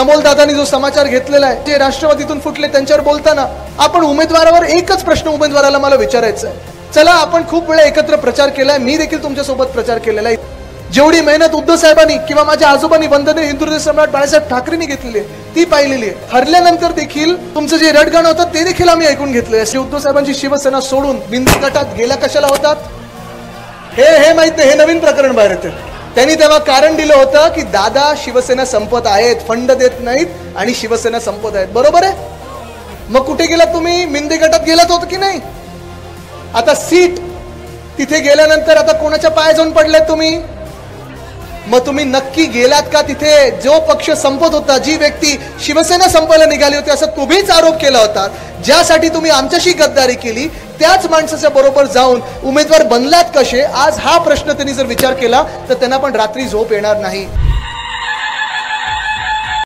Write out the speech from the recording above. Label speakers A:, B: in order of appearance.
A: अमोलदादांनी जो समाचार घेतलेला आहे, जे राष्ट्रवादीतून फुटले त्यांच्यावर बोलताना आपण उमेदवारावर एकच प्रश्न उमेदवाराला मला विचारायचा आहे. चला, आपण खूप वेळा एकत्र प्रचार केलाय, मी देखील तुमच्या सोबत प्रचार केलेला आहे. जेवढी मेहनत उद्धव साहेबांनी किंवा माझ्या आजोबांनी वंदनीय हिंदुहृदय सम्राट बाळासाहेब ठाकरेंनी घेतलेली आहे ती पाहिलेली आहे. हरल्यानंतर देखील तुमचं जे रडगाणं होतं ते देखील आम्ही ऐकून घेतलंय. उद्धव साहेबांची शिवसेना सोडून बिंदू गटात गेल्या कशाला होतात हे माहित नाही. हे नवीन प्रकरण बाहेर येते. त्यांनी तेव्हा कारण दिलं होतं की दादा शिवसेना संपत आहेत, फंड देत नाहीत आणि शिवसेना संपत आहेत. बरोबर आहे. मग कुठे गेलात तुम्ही? मिंदे गटात गेलात होतं की नाही? आता सीट तिथे गेल्यानंतर आता कोणाच्या पाया जाऊन पडलेत तुम्ही? मग तुम्ही नक्की गेलात का तिथे? जो पक्ष संपत होता, जी व्यक्ती शिवसेना संपायला निघाली होती असं तुम्हीच आरोप केला होता, ज्यासाठी तुम्ही आमच्याशी गद्दारी केली, त्याच माणसाच्या बरोबर जाऊन उमेदवार बनलात कसे? आज हा प्रश्न त्यांनी जर विचार केला तर त्यांना पण रात्री झोप येणार नाही.